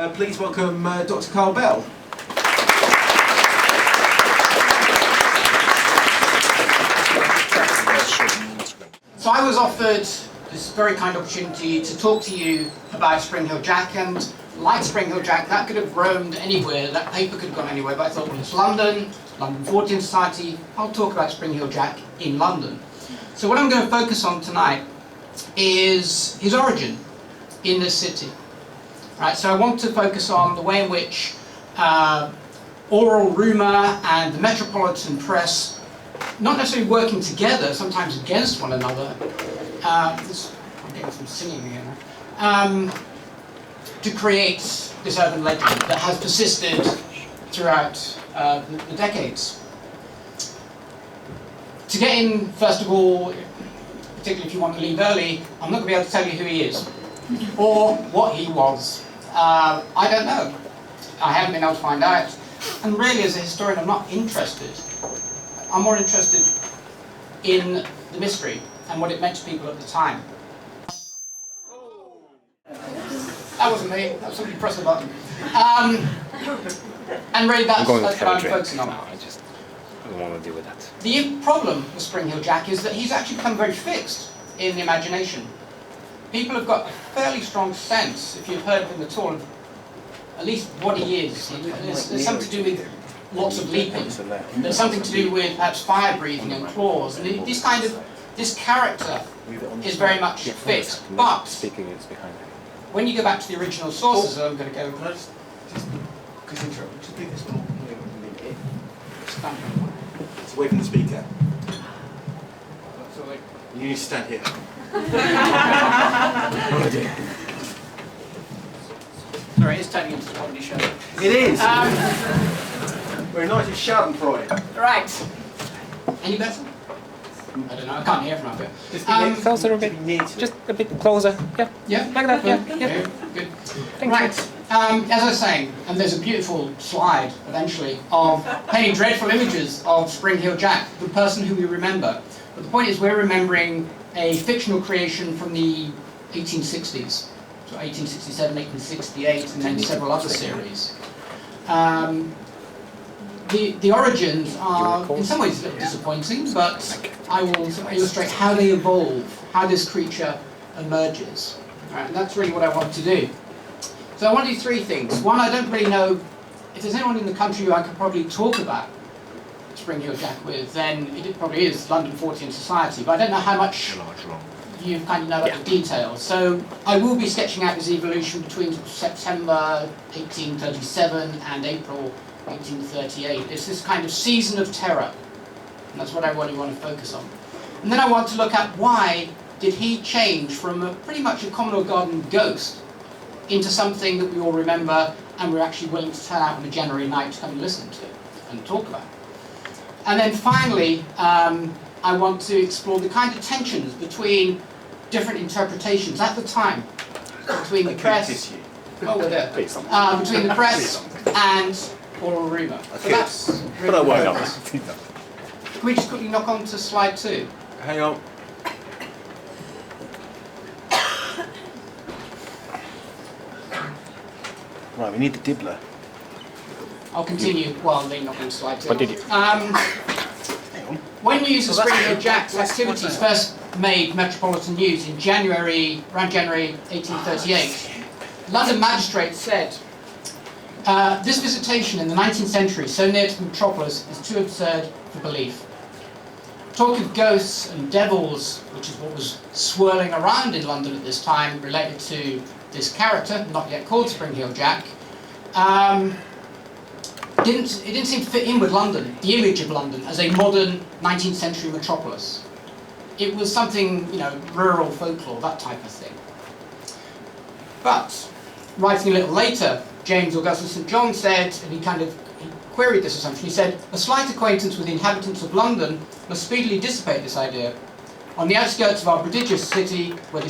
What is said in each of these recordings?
Please welcome Dr. Karl Bell. So I was offered this very kind opportunity to talk to you about Springheeled Jack, and like Springheeled Jack, that could have roamed anywhere, that paper could have gone anywhere, but I thought, well, it's London Fortean Society, I'll talk about Springheeled Jack in London. So what I'm going to focus on tonight is his origin in this city. Right, so I want to focus on the way in which oral rumour and the metropolitan press, not necessarily working together, sometimes against one another, I'm getting some singing here now, to create this urban legend that has persisted throughout the decades. To get in, first of all, particularly if you want to leave early, I'm not going to be able to tell you who he is, or what he was. I don't know. I haven't been able to find out. And really, as a historian, I'm not interested. I'm more interested in the mystery and what it meant to people at the time. That wasn't me. That was somebody pressed the button. And really, that's what I'm focusing on. No, I don't want to deal with that. The problem with Springheeled Jack is that he's actually become very fixed in the imagination. People have got a fairly strong sense, if you've heard of him at all, of at least what he is. There's something to do with lots of leaping. There's something to do with perhaps fire breathing and claws. And this character is very much fixed. But when you go back to the original sources, I'm going to go. Just pick this one. It's away from the speaker. You need to stand here. Oh dear. Sorry, it's turning into a comedy show. It is. We're united Schadenfreude. Right. Any better? I don't know. I can't hear from up here. Closer a bit. Just a bit closer. Yeah. Yeah. Like that. Yeah. Yeah. Good. Thank Right. As I was saying, and there's a beautiful slide eventually of painting dreadful images of Springheeled Jack, the person who we remember. But the point is, we're remembering a fictional creation from the 1860s, so 1867, 1868, and then several other series. The origins are, in some ways, a little disappointing, but I will illustrate how they evolve, how this creature emerges. Right, and that's really what I want to do. So I want to do three things. One, I don't really know if there's anyone in the country who I could probably talk about Springheeled Jack with, then it probably is London Fortean Society, but I don't know how much you kind of know about the details. So I will be sketching out his evolution between September 1837 and April 1838. It's this kind of season of terror, and that's what I really want to focus on. And then I want to look at why did he change from pretty much a Commodore Garden ghost into something that we all remember and we're actually willing to turn out on a January night to come and listen to and talk about. And then finally, I want to explore the kind of tensions between different interpretations at the time, between the press, between the press and oral rumour. So that's really But I won't. Can we just quickly knock on to slide 2? Hang on. Right, we need the dibbler. I'll continue while they knock on slide 2. What did you? When news of Springheeled Jack's activities first made Metropolitan News in around January 1838, London magistrates said, this visitation in the 19th century, so near to the metropolis, is too absurd for belief. Talk of ghosts and devils, which is what was swirling around in London at this time, related to this character, not yet called Springheeled Jack, it didn't seem to fit in with London, the image of London as a modern 19th century metropolis. It was something, rural folklore, that type of thing. But, writing a little later, James Augustus St. John said, and he queried this assumption, he said, a slight acquaintance with the inhabitants of London must speedily dissipate this idea. On the outskirts of our prodigious city, where the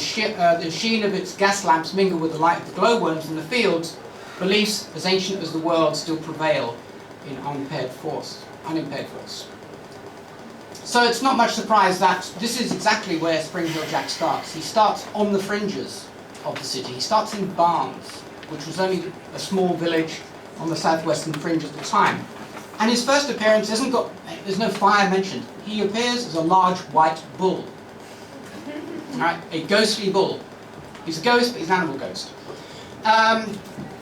sheen of its gas lamps mingle with the light of the glowworms in the fields, beliefs as ancient as the world still prevail in unimpaired force. So it's not much surprise that this is exactly where Springheeled Jack starts. He starts on the fringes of the city. He starts in barns. which was only a small village on the southwestern fringe at the time. And his first appearance there's no fire mentioned. He appears as a large white bull. Right, a ghostly bull. He's a ghost, but he's an animal ghost.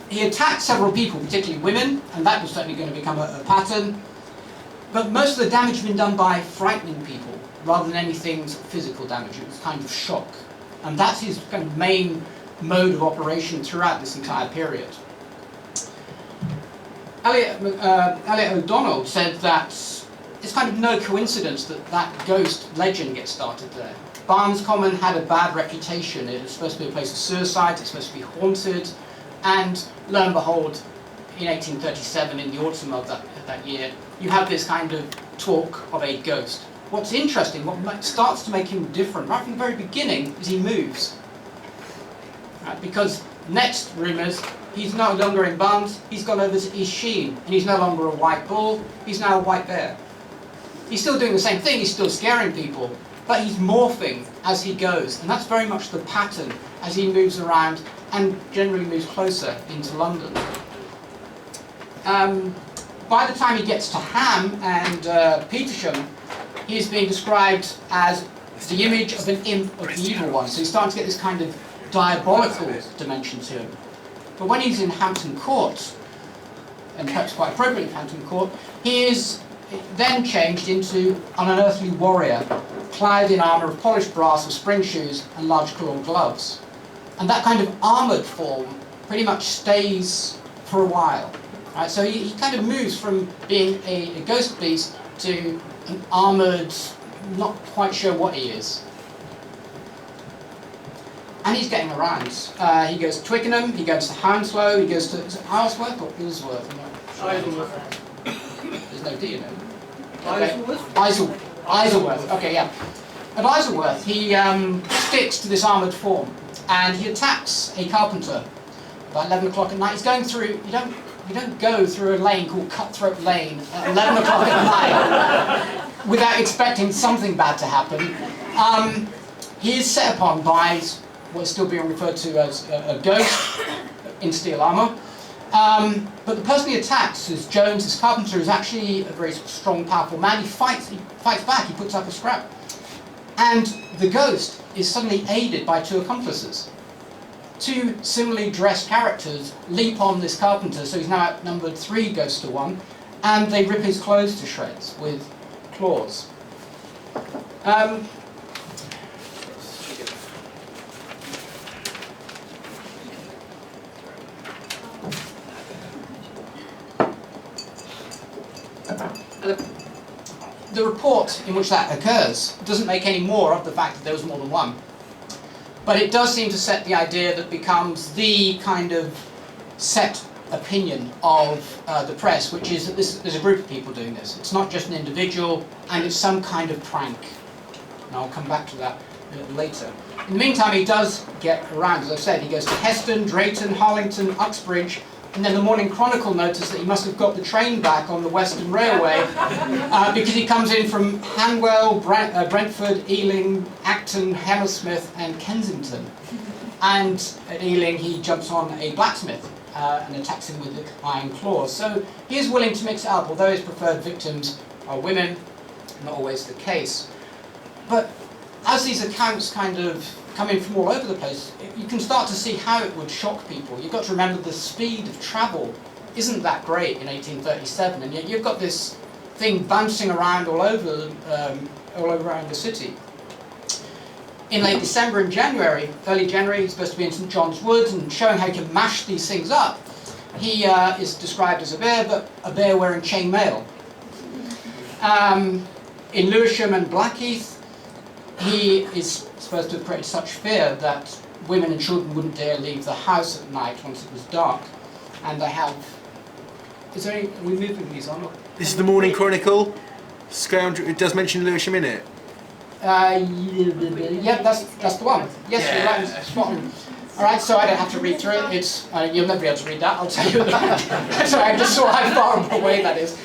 He attacked several people, particularly women, and that was certainly going to become a pattern. But most of the damage had been done by frightening people, rather than anything sort of physical damage. It was kind of shock. And that's his kind of main mode of operation throughout this entire period. Elliot O'Donnell said that it's kind of no coincidence that that ghost legend gets started there. Barnes Common had a bad reputation. It was supposed to be a place of suicide, it's supposed to be haunted, and lo and behold, in 1837, in the autumn of that year, you have this kind of talk of a ghost. What's interesting, what starts to make him different right from the very beginning, is he moves. Right, because next rumours, he's no longer in Barnes, he's gone over to East Sheen, and he's no longer a white bull, he's now a white bear. He's still doing the same thing, he's still scaring people, but he's morphing as he goes, and that's very much the pattern as he moves around and generally moves closer into London. By the time he gets to Ham and Petersham, he's being described as the image of an imp of the evil one, so he's starting to get this kind of diabolical dimension to him. But when he's in Hampton Court, and perhaps quite appropriately Hampton Court, he is then changed into an unearthly warrior, clad in armour of polished brass with spring shoes and large claw gloves. And that kind of armoured form pretty much stays for a while. Right? So he kind of moves from being a ghost beast to an armoured, not quite sure what he is. And he's getting around. He goes to Twickenham, he goes to Hounslow, he goes to, is it Isleworth or Isleworth? Isleworth. There's no D in it. Isleworth? Isleworth, okay, yeah. At Isleworth, he sticks to this armoured form, and he attacks a carpenter about 11 o'clock at night. He's going through, you don't go through a lane called Cutthroat Lane at 11 o'clock at night without expecting something bad to happen. He is set upon by what's still being referred to as a ghost in steel armour. But the person he attacks is Jones, this carpenter, is actually a very strong, powerful man. He fights back, he puts up a scrap. And the ghost is suddenly aided by two accomplices. Two similarly dressed characters leap on this carpenter, so he's now outnumbered 3 ghosts to 1, and they rip his clothes to shreds with claws. The report in which that occurs doesn't make any more of the fact that there was more than one. But it does seem to set the idea that becomes the kind of set opinion of the press, which is that there's a group of people doing this. It's not just an individual, and it's some kind of prank. And I'll come back to that a little later. In the meantime, he does get around, as I said. He goes to Heston, Drayton, Harlington, Uxbridge, and then the Morning Chronicle noticed that he must have got the train back on the Western Railway because he comes in from Hanwell, Brentford, Ealing, Acton, Hammersmith and Kensington. And at Ealing he jumps on a blacksmith and attacks him with the iron claws. So he is willing to mix it up, although his preferred victims are women, not always the case. But as these accounts kind of come in from all over the place, you can start to see how it would shock people. You've got to remember the speed of travel isn't that great in 1837, and yet you've got this thing bouncing around all over around the city. In late December and January, early January, he's supposed to be in St John's Wood and showing how you can mash these things up. He is described as a bear, but a bear wearing chainmail. In Lewisham and Blackheath, he is supposed to have created such fear that women and children wouldn't dare leave the house at night once it was dark. And they have... Is there any... Are we moving these on? This is the Morning Chronicle. Scoundrel. It does mention Lewisham in it. Yeah, that's the one. Yes, Yeah. you're right. Spot on. All right, so I don't have to read through it. It's you'll never be able to read that. I'll tell you that. Sorry, I just saw how far away that is.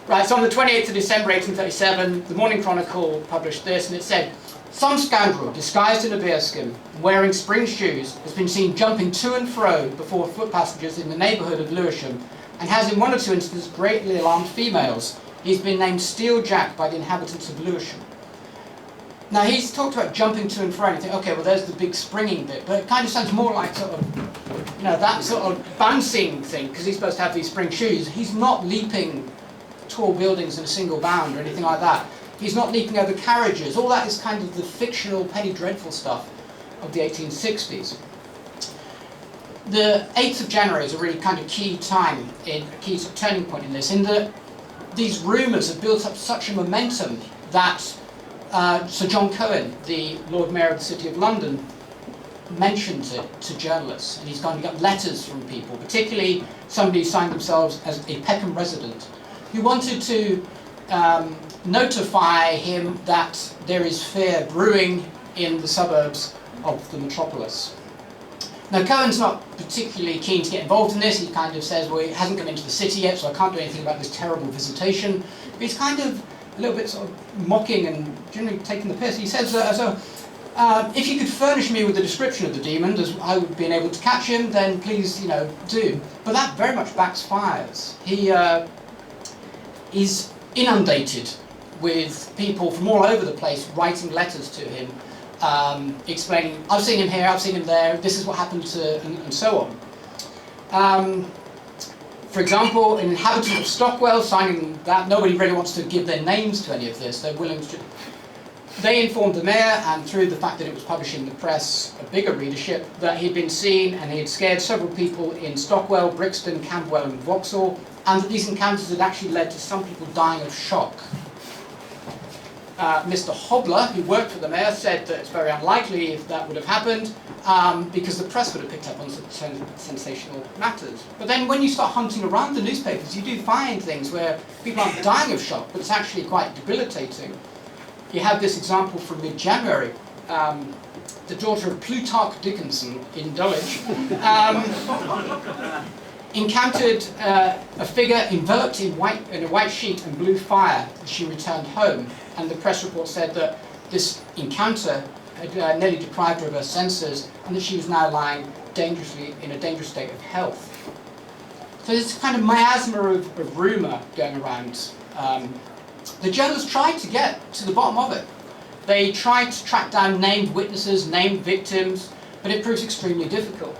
Right, so on the 28th of December 1837, the Morning Chronicle published this, and it said, Some scoundrel, disguised in a bearskin, wearing spring shoes, has been seen jumping to and fro before foot passengers in the neighbourhood of Lewisham, and has in one or two instances greatly alarmed females. He's been named Steel Jack by the inhabitants of Lewisham. Now he's talked about jumping to and fro, and you think, okay, well there's the big springing bit, but it kind of sounds more like sort of, that sort of bouncing thing, because he's supposed to have these spring shoes. He's not leaping tall buildings in a single bound or anything like that. He's not leaping over carriages. All that is kind of the fictional penny dreadful stuff of the 1860s. The 8th of January is a really kind of key time, a key sort of turning point in this, in that these rumours have built up such a momentum that Sir John Cohen, the Lord Mayor of the City of London, mentions it to journalists, and he's kind of got letters from people, particularly somebody who signed themselves as a Peckham resident, who wanted to notify him that there is fear brewing in the suburbs of the metropolis. Now Cohen's not particularly keen to get involved in this. He kind of says, well, he hasn't come into the city yet, so I can't do anything about this terrible visitation. But he's kind of a little bit sort of mocking and generally taking the piss. He says, if you could furnish me with a description of the demon, as I would have been able to catch him, then please, do. But that very much backfires. He's inundated with people from all over the place writing letters to him, explaining, I've seen him here, I've seen him there, this is what happened to, and so on. For example, an inhabitant of Stockwell signing that, nobody really wants to give their names to any of this, they're willing to. They informed the mayor, and through the fact that it was publishing in the press, a bigger readership, that he'd been seen and he had scared several people in Stockwell, Brixton, Camberwell and Vauxhall, and that these encounters had actually led to some people dying of shock. Mr. Hobler, who worked for the mayor, said that it's very unlikely if that would have happened, because the press would have picked up on such sensational matters. But then when you start hunting around the newspapers, you do find things where people aren't dying of shock, but it's actually quite debilitating. You have this example from mid-January. The daughter of Plutarch Dickinson in Dulwich encountered a figure enveloped in a white sheet and blue fire as she returned home. And the press report said that this encounter had nearly deprived her of her senses, and that she was now lying in a dangerous state of health. So there's a kind of miasma of rumour going around. The journalists tried to get to the bottom of it. They tried to track down named witnesses, named victims, but it proves extremely difficult.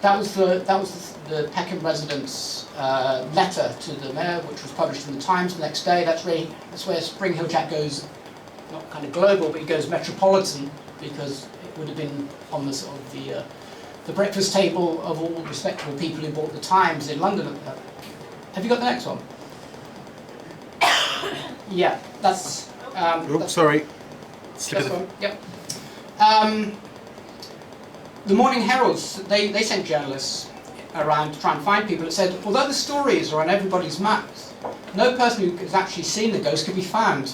That was the Peckham residents' letter to the mayor, which was published in the Times the next day. That's where Springheeled Jack goes, not kind of global, but he goes metropolitan, because it would have been on the sort of the breakfast table of all respectable people who bought the Times in London. Have you got the next one? Yeah, that's. Sorry. That's one. Yep. The Morning Heralds, they sent journalists around to try and find people that said, although the stories are on everybody's maps, no person who has actually seen the ghost could be found.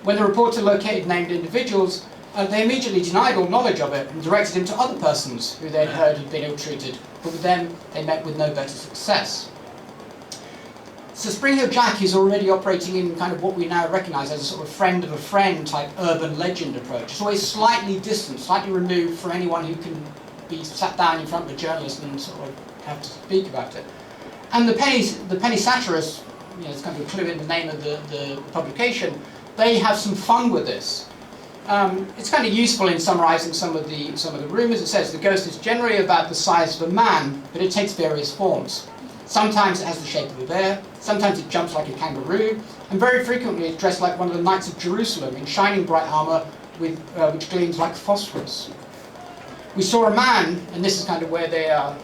When the reporter located named individuals, they immediately denied all knowledge of it and directed him to other persons who they'd heard had been ill-treated, but with them they met with no better success. So Springheeled Jack is already operating in kind of what we now recognise as a sort of friend of a friend type urban legend approach. It's always slightly distant, slightly removed from anyone who can be sat down in front of a journalist and sort of have to speak about it. And the penny satirists, it's kind of a clue in the name of the publication, they have some fun with this. It's kind of useful in summarising some of the rumours. It says the ghost is generally about the size of a man, but it takes various forms. Sometimes it has the shape of a bear, sometimes it jumps like a kangaroo, and very frequently it's dressed like one of the Knights of Jerusalem in shining bright armour which gleams like phosphorus. We saw a man, and this is kind of where they are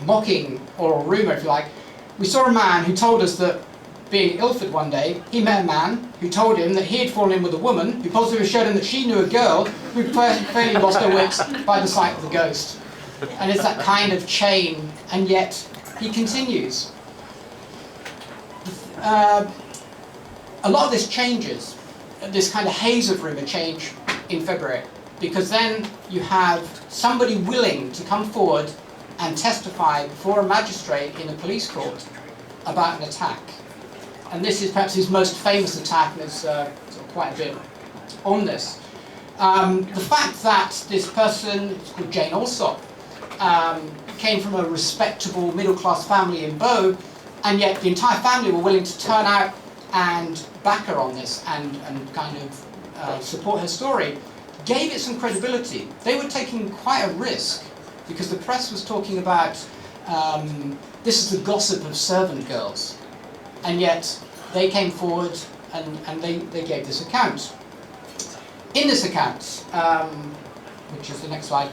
mocking oral rumour, if you like. We saw a man who told us that, being at Ilford one day, he met a man who told him that he had fallen in with a woman who positively showed him that she knew a girl who fairly lost her wits by the sight of the ghost. And it's that kind of chain, and yet he continues. A lot of this changes, this kind of haze of rumour change in February, because then you have somebody willing to come forward and testify before a magistrate in a police court about an attack. And this is perhaps his most famous attack, and it's quite a bit on this. The fact that this person, it's called Jane Alsop, came from a respectable middle-class family in Bow, and yet the entire family were willing to turn out and back her on this and kind of support her story, gave it some credibility. They were taking quite a risk because the press was talking about this is the gossip of servant girls, and yet they came forward and they gave this account. In this account, which is the next slide,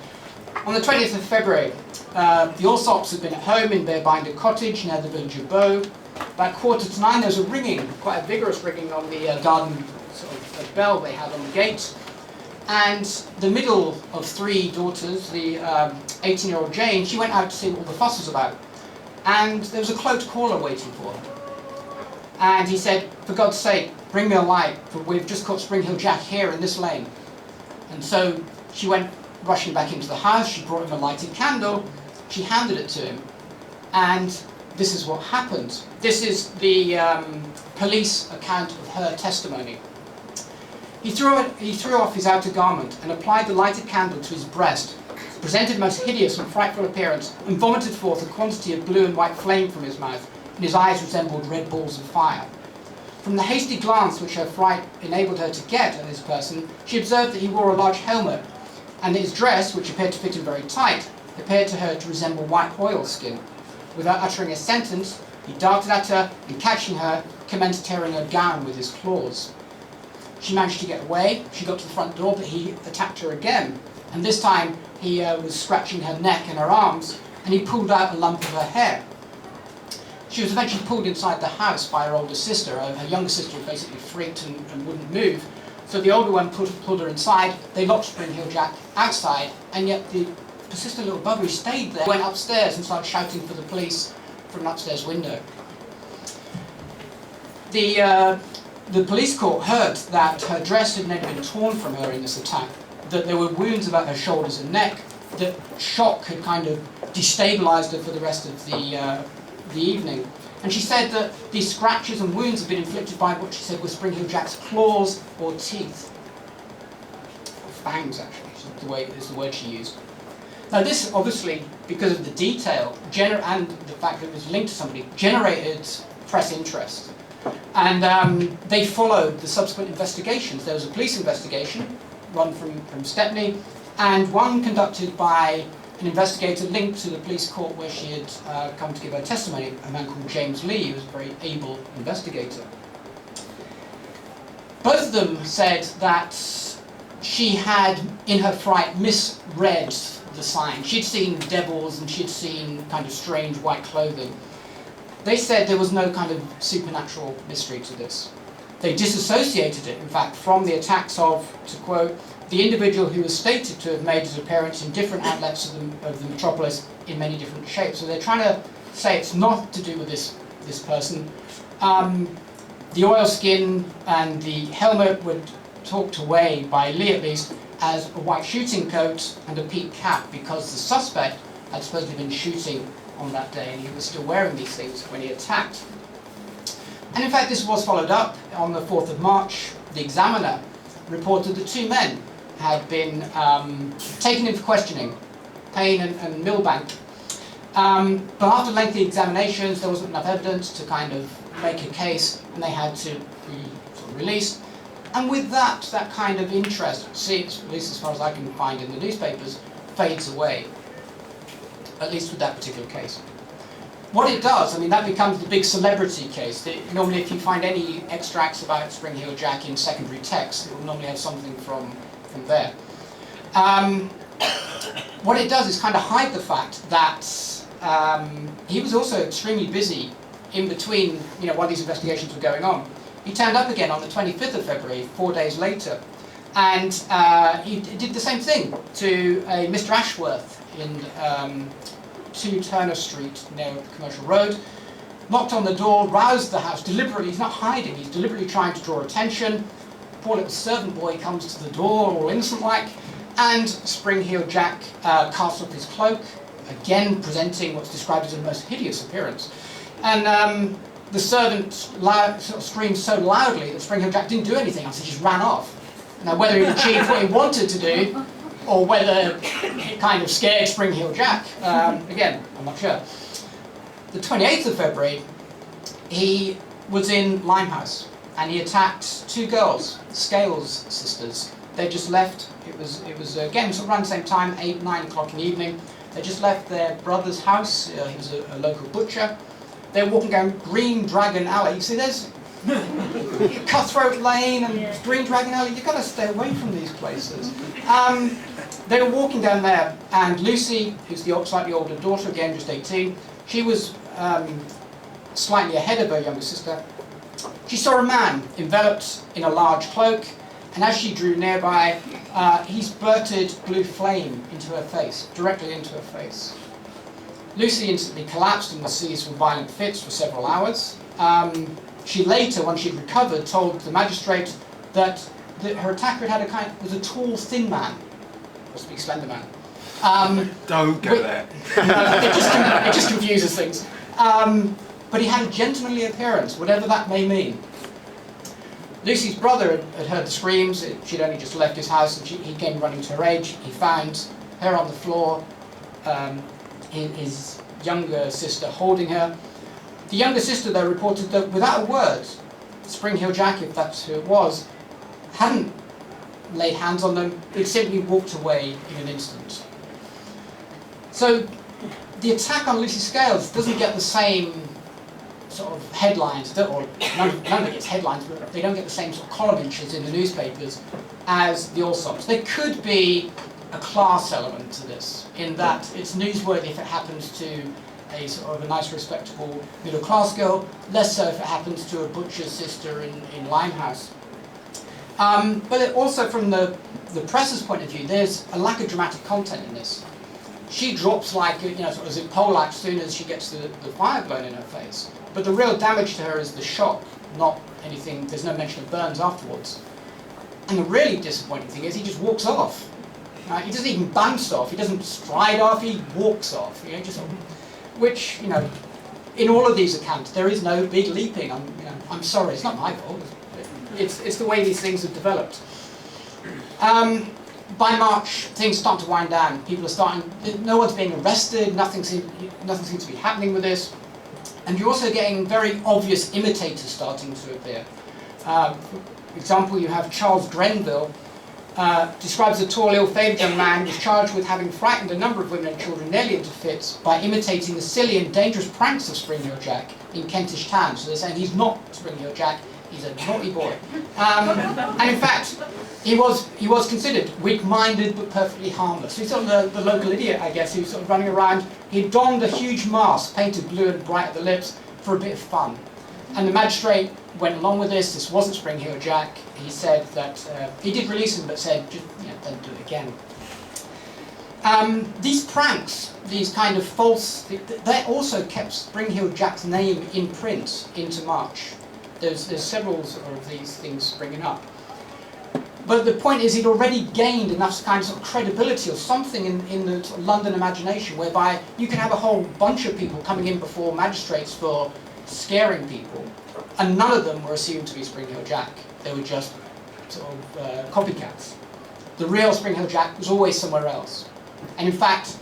on the 20th of February, the Alsops had been at home in Bearbinder Cottage near the village of Bow. About 8:45, there was a ringing, quite a vigorous ringing on the garden sort of bell they had on the gate. And the middle of three daughters, the 18-year-old Jane, she went out to see what all the fuss was about. And there was a cloaked caller waiting for her. And he said, "For God's sake, bring me a light, for we've just caught Springheeled Jack here in this lane." And so she went rushing back into the house, she brought him a lighted candle, she handed it to him, and this is what happened. This is the police account of her testimony. He threw off his outer garment and applied the lighted candle to his breast, presented a most hideous and frightful appearance, and vomited forth a quantity of blue and white flame from his mouth, and his eyes resembled red balls of fire. From the hasty glance which her fright enabled her to get at this person, she observed that he wore a large helmet, and his dress, which appeared to fit him very tight, appeared to her to resemble white oilskin. Without uttering a sentence, he darted at her, and catching her, commenced tearing her gown with his claws. She managed to get away. She got to the front door, but he attacked her again, and this time he was scratching her neck and her arms, and he pulled out a lump of her hair. She was eventually pulled inside the house by her older sister. Her younger sister basically freaked and wouldn't move. So the older one pulled her inside. They locked Springheeled Jack outside, and yet the persistent little buggery stayed there. Went upstairs and started shouting for the police from an upstairs window. The police court heard that her dress had never been torn from her in this attack, that there were wounds about her shoulders and neck, that shock had kind of destabilised her for the rest of the evening. And she said that these scratches and wounds had been inflicted by what she said was Springheeled Jack's claws or teeth. Or fangs, actually, is the word she used. Now this, obviously, because of the detail and the fact that it was linked to somebody, generated press interest. And they followed the subsequent investigations. There was a police investigation, one from Stepney, and one conducted by an investigator linked to the police court where she had come to give her testimony, a man called James Lee, who was a very able investigator. Both of them said that she had, in her fright, misread the sign. She'd seen devils and she'd seen kind of strange white clothing. They said there was no kind of supernatural mystery to this. They disassociated it, in fact, from the attacks of, to quote, the individual who was stated to have made his appearance in different outlets of the metropolis in many different shapes. So they're trying to say it's not to do with this person. The oilskin and the helmet were talked away, by Lee at least, as a white shooting coat and a peaked cap, because the suspect had supposedly been shooting on that day and he was still wearing these things when he attacked. And in fact this was followed up on the 4th of March. The Examiner reported that two men had been taken in for questioning, Payne and Milbank. But after lengthy examinations there wasn't enough evidence to kind of make a case, and they had to be sort of released. And with that kind of interest, at least as far as I can find in the newspapers, fades away. At least with that particular case. What it does, I mean, that becomes the big celebrity case. Normally if you find any extracts about Springheeled Jack in secondary text, it will normally have something from there. What it does is kind of hide the fact that he was also extremely busy in between, while these investigations were going on. He turned up again on the 25th of February, 4 days later, and he did the same thing to a Mr. Ashworth in 2 Turner Street near the Commercial Road. Knocked on the door, roused the house deliberately. He's not hiding, he's deliberately trying to draw attention. Poor little servant boy comes to the door, all innocent-like, and Springheeled Jack casts off his cloak, again presenting what's described as a most hideous appearance. And the servant sort of screamed so loudly that Springheeled Jack didn't do anything else, he just ran off. Now, whether he achieved what he wanted to do, or whether it kind of scared Springheeled Jack, again, I'm not sure. The 28th of February, he was in Limehouse, and he attacked two girls, Scales sisters. They just left. It was again sort of around the same time, 8, 9 o'clock in the evening. They just left their brother's house. He was a local butcher. They were walking down Green Dragon Alley. You see, there's Cutthroat Lane and Green Dragon Alley. You've got to stay away from these places. They were walking down there, and Lucy, who's the slightly older daughter, again just 18, she was slightly ahead of her younger sister. She saw a man enveloped in a large cloak, and as she drew nearby, he spurted blue flame into her face, directly into her face. Lucy instantly collapsed and was seized with violent fits for several hours. She later, when she'd recovered, told the magistrate that her attacker was a tall, thin man, possibly slender man. Don't go there. No, it just confuses things. But he had a gentlemanly appearance, whatever that may mean. Lucy's brother had heard the screams. She'd only just left his house, and he came running to her aid. He found her on the floor, his younger sister holding her. The younger sister, though, reported that without a word, Springheeled Jack, if that's who it was, hadn't laid hands on them. He'd simply walked away in an instant. So the attack on Lucy Scales doesn't get the same sort of headlines, or none of it gets headlines, but they don't get the same sort of column inches in the newspapers as the Allsops. There could be a class element to this, in that it's newsworthy if it happens to a sort of a nice, respectable middle-class girl, less so if it happens to a butcher's sister in Limehouse. But also from the press's point of view, there's a lack of dramatic content in this. She drops like, sort of as in Polak as soon as she gets the fire blown in her face. But the real damage to her is the shock, not anything. There's no mention of burns afterwards. And the really disappointing thing is he just walks off. He doesn't even bounce off. He doesn't stride off. He walks off. Which, in all of these accounts, there is no big leaping. I'm sorry, it's not my fault. It's the way these things have developed. By March, things start to wind down. People are starting. No one's being arrested. Nothing seems to be happening with this. And you're also getting very obvious imitators starting to appear. For example, you have Charles Grenville, describes a tall, ill-favoured young man who was charged with having frightened a number of women and children nearly into fits by imitating the silly and dangerous pranks of Springheeled Jack in Kentish towns. So they're saying he's not Springheeled Jack, he's a naughty boy. And in fact, he was considered weak-minded but perfectly harmless. He's sort of the local idiot, I guess, who's sort of running around. He donned a huge mask, painted blue and bright at the lips, for a bit of fun. And the magistrate went along with this. This wasn't Springheeled Jack. He said that he did release him, but said, just, don't do it again. These pranks, these kind of false, they also kept Springheeled Jack's name in print into March. There's several of these things springing up. But the point is, he'd already gained enough kind of, sort of credibility or something in the sort of London imagination, whereby you can have a whole bunch of people coming in before magistrates for scaring people, and none of them were assumed to be Springheeled Jack. They were just sort of copycats. The real Springheeled Jack was always somewhere else. And in fact,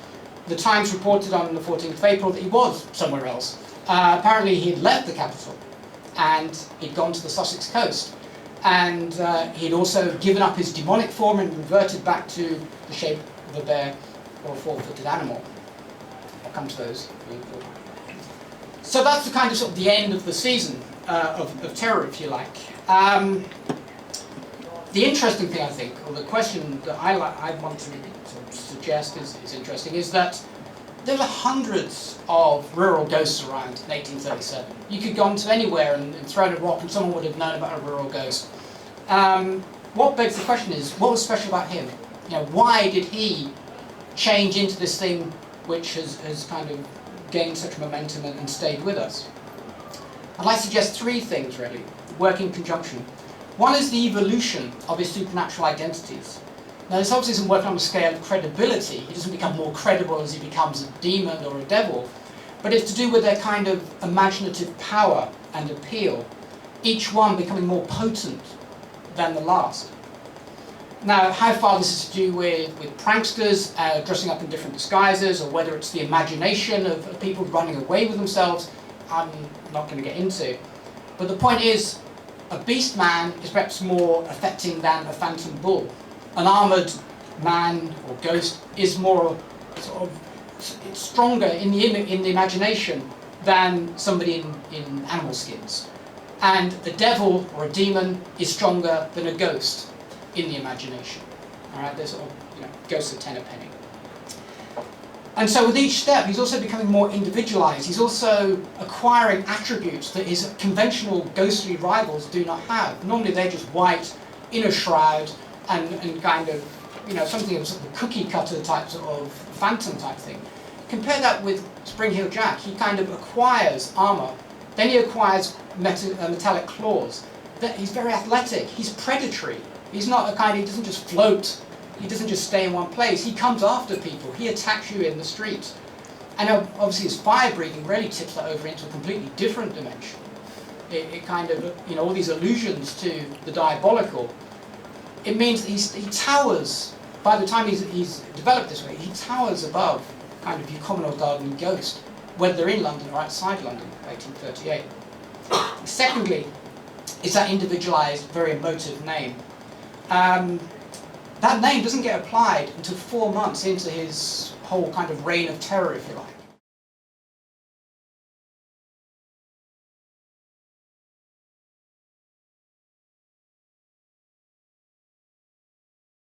the Times reported on the 14th of April that he was somewhere else. Apparently he had left the capital, and he'd gone to the Sussex coast. And he'd also given up his demonic form and reverted back to the shape of a bear or a four-footed animal. I'll come to those. So that's the kind of sort of the end of the season of terror, if you like. The interesting thing, I think, or the question that I want to suggest is interesting, is that there were hundreds of rural ghosts around in 1837. You could go onto anywhere and throw in a rock and someone would have known about a rural ghost. What begs the question is, what was special about him? Why did he change into this thing which has kind of gained such momentum and stayed with us? I'd like to suggest three things, really, work in conjunction. One is the evolution of his supernatural identities. Now, this obviously isn't working on a scale of credibility. He doesn't become more credible as he becomes a demon or a devil. but it's to do with their kind of imaginative power and appeal, each one becoming more potent than the last. Now, how far this is to do with pranksters dressing up in different disguises, or whether it's the imagination of people running away with themselves, I'm not going to get into. But the point is, a beast man is perhaps more affecting than a phantom bull. An armoured man or ghost is more sort of it's stronger in the imagination than somebody in animal skins. And the devil or a demon is stronger than a ghost in the imagination. All right, there's sort of, ghosts of ten a penny. And so with each step, he's also becoming more individualized. He's also acquiring attributes that his conventional ghostly rivals do not have. Normally they're just white, in a shroud, and kind of, something of sort of cookie cutter type sort of phantom type thing. Compare that with Springheeled Jack. He kind of acquires armor. Then he acquires metallic claws. He's very athletic. He's predatory. He's not a kind, he doesn't just float. He doesn't just stay in one place. He comes after people. He attacks you in the street. And obviously his fire breathing really tips that over into a completely different dimension. It kind of, all these allusions to the diabolical. It means that he towers, by the time he's developed this way, he towers above kind of your common or garden ghost, whether they're in London or outside London, 1838. Secondly, is that individualized, very emotive name. That name doesn't get applied until 4 months into his whole kind of reign of terror, if you like.